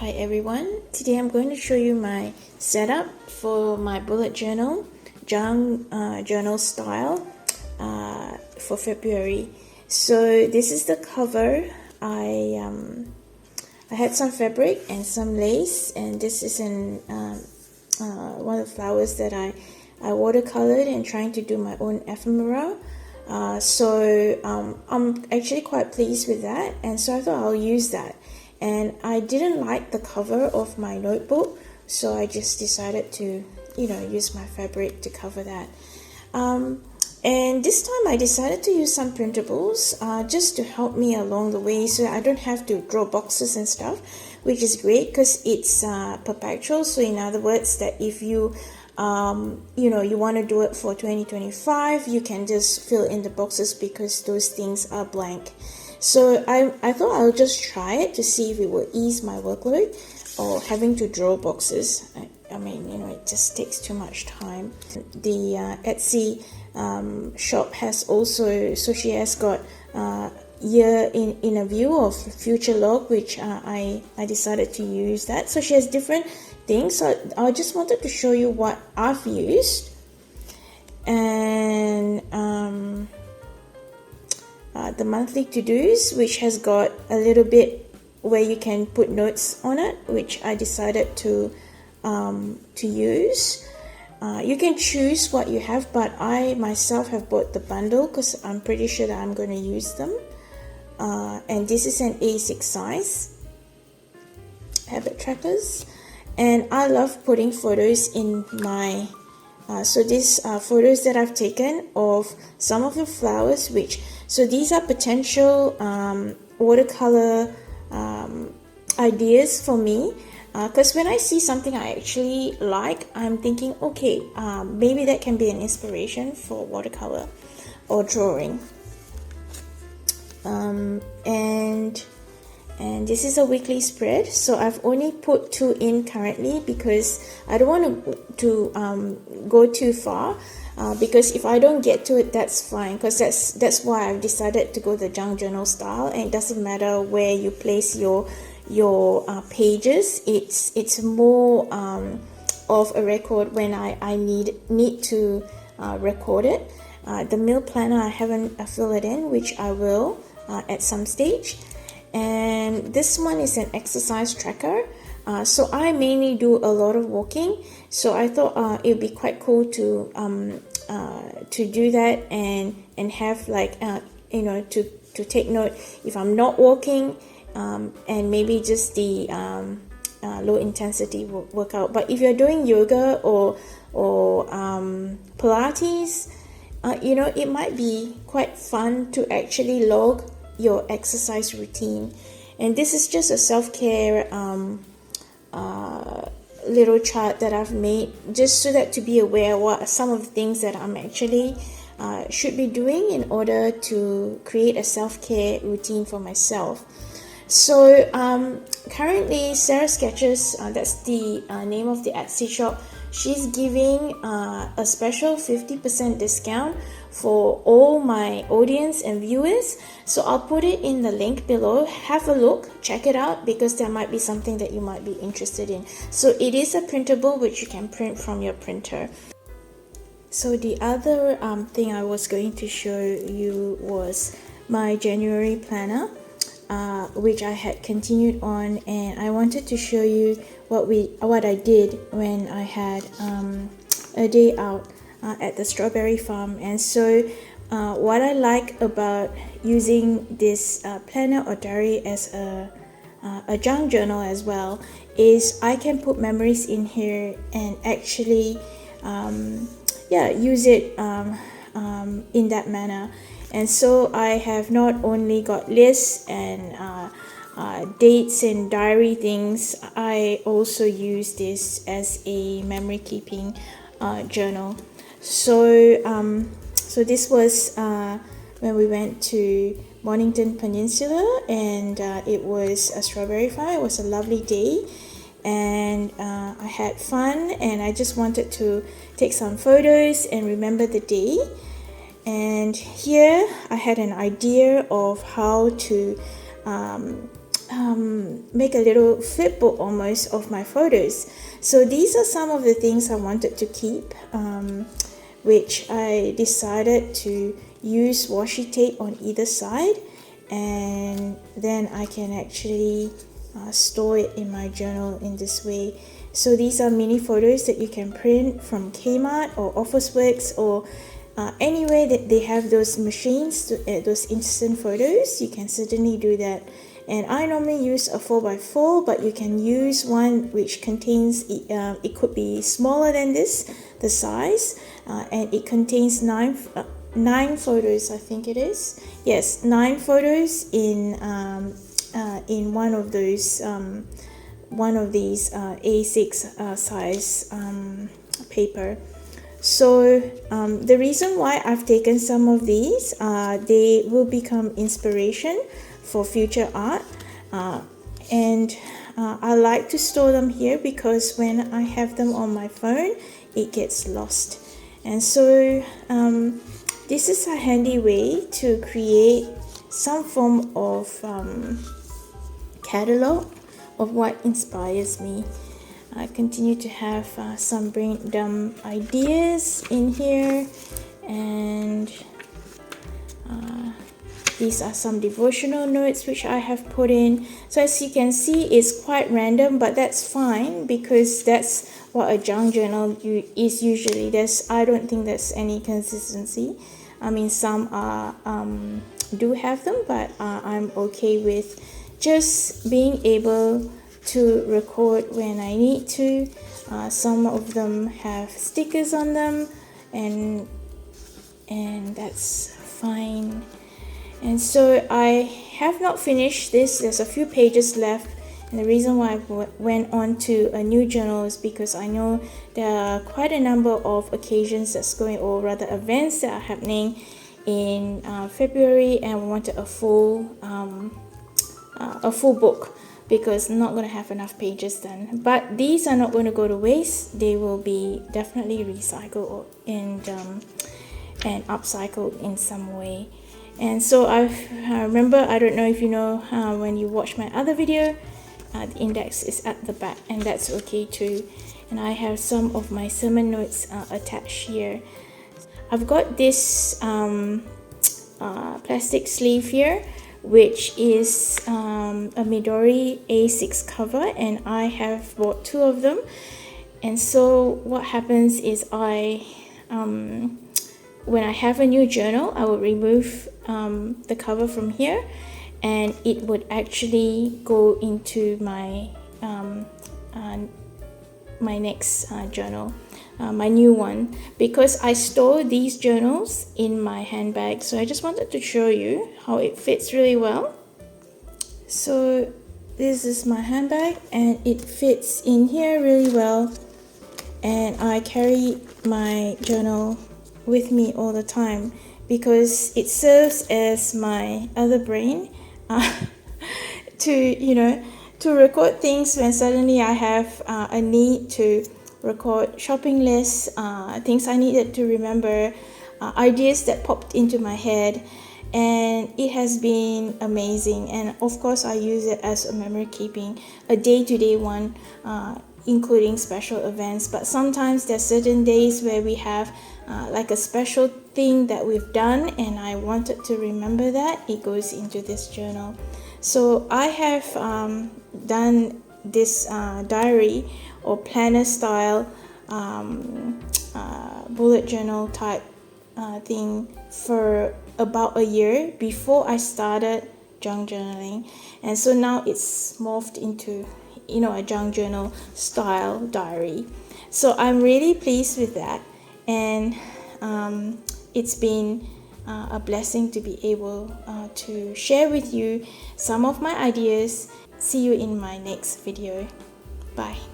Hi everyone, today I'm going to show you my setup for my bullet journal, journal style for February. So this is the cover. I had some fabric and some lace, and this is one of the flowers that I watercolored and trying to do my own ephemera. I'm actually quite pleased with that, and so I thought I'll use that. And I didn't like the cover of my notebook, so I just decided to, use my fabric to cover that. And this time I decided to use some printables just to help me along the way, so I don't have to draw boxes and stuff, which is great because it's perpetual. So in other words, that if you you want to do it for 2025, you can just fill in the boxes because those things are blank. So I thought I'll just try it to see if it will ease my workload or having to draw boxes. I mean, it just takes too much time. The Etsy shop has also, so she has got year in a view of future log, which I decided to use that. So she has different things. So I just wanted to show you what I've used. And the monthly to-dos, which has got a little bit where you can put notes on it, which I decided to use. You can choose what you have, but I myself have bought the bundle because I'm pretty sure that I'm going to use them. And this is an A6 size. Habit trackers. And I love putting photos in my so these are photos that I've taken of some of the flowers, so these are potential watercolor ideas for me, because when I see something I actually like, I'm thinking, okay, maybe that can be an inspiration for watercolor or drawing. And this is a weekly spread, so I've only put 2 in currently because I don't want to go too far, because if I don't get to it, that's fine, because that's why I've decided to go the junk journal style, and it doesn't matter where you place your pages. It's more of a record when I need to record it. The meal planner, I haven't filled it in, which I will at some stage. And this one is an exercise tracker. So I mainly do a lot of walking, so I thought it would be quite cool to do that and have like to take note if I'm not walking, and maybe just the low intensity workout. But if you're doing yoga or Pilates, it might be quite fun to actually log your exercise routine. And this is just a self-care little chart that I've made, just so that to be aware what are some of the things that I'm actually should be doing in order to create a self-care routine for myself. So currently Sarah Sketches, that's the name of the Etsy shop, she's giving a special 50% discount for all my audience and viewers. So I'll put it in the link below. Have a look, check it out, because there might be something that you might be interested in. So it is a printable which you can print from your printer. So the other thing I was going to show you was my January planner, which I had continued on, and I wanted to show you what I did when I had a day out at the strawberry farm. And so what I like about using this planner or diary as a junk journal as well is I can put memories in here and actually use it in that manner. And so I have not only got lists and dates and diary things, I also use this as a memory keeping journal. So this was when we went to Mornington Peninsula, and it was a strawberry farm. It was a lovely day, and I had fun, and I just wanted to take some photos and remember the day. And here I had an idea of how to make a little flipbook almost of my photos. So these are some of the things I wanted to keep, which I decided to use washi tape on either side, and then I can actually store it in my journal in this way. So these are mini photos that you can print from Kmart or Officeworks or anywhere that they have those machines, those instant photos. You can certainly do that. And I normally use a 4x4, but you can use one which contains, it could be smaller than this, the size, and it contains nine photos, I think it is. Yes, 9 photos in one of those, one of these A6 size paper. So the reason why I've taken some of these, they will become inspiration for future art, and I like to store them here because when I have them on my phone it gets lost. And so this is a handy way to create some form of catalog of what inspires me. I continue to have some brain ideas in here, and these are some devotional notes which I have put in. So as you can see, it's quite random, but that's fine because that's what a junk journal is usually. I don't think there's any consistency. I mean, some do have them, but I'm okay with just being able to record when I need to. Some of them have stickers on them, and that's fine. And so I have not finished this. There's a few pages left, and the reason why I went on to a new journal is because I know there are quite a number of occasions that's going, or rather events that are happening in February, and I wanted a full book because I'm not going to have enough pages then. But these are not going to go to waste. They will be definitely recycled and upcycled in some way. And so I remember, I don't know if you know, when you watch my other video, the index is at the back, and that's okay too. And I have some of my sermon notes attached here. I've got this plastic sleeve here, which is a Midori A6 cover, and I have bought 2 of them. And so what happens is when I have a new journal, I will remove the cover from here, and it would actually go into my my next journal, my new one, because I store these journals in my handbag. So I just wanted to show you how it fits really well. So this is my handbag, and it fits in here really well, and I carry my journal with me all the time because it serves as my other brain to record things when suddenly I have a need to record shopping lists, things I needed to remember, ideas that popped into my head. And it has been amazing, and of course I use it as a memory keeping, a day-to-day one, including special events. But sometimes there's certain days where we have like a special thing that we've done, and I wanted to remember that. It goes into this journal. So I have done this diary or planner style bullet journal type thing for about a year before I started junk journaling, and so now it's morphed into a junk journal style diary. So I'm really pleased with that, and it's been a blessing to be able to share with you some of my ideas. See you in my next video. Bye.